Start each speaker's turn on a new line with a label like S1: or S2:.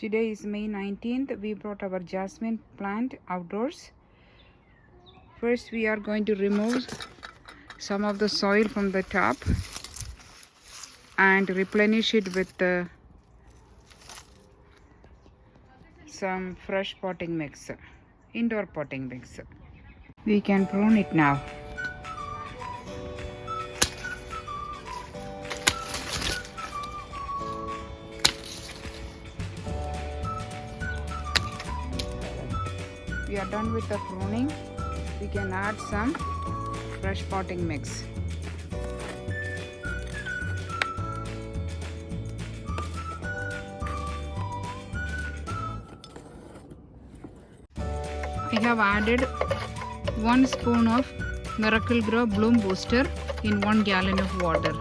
S1: Today is May 19th. We brought our jasmine plant outdoors. First, we are going to remove some of the soil from the top and replenish it with some fresh potting mix, indoor potting mix. We can prune it now. We are done with the pruning. We can add some fresh potting mix. I have added 1 spoon of Miracle Grow Bloom Booster in 1 gallon of water.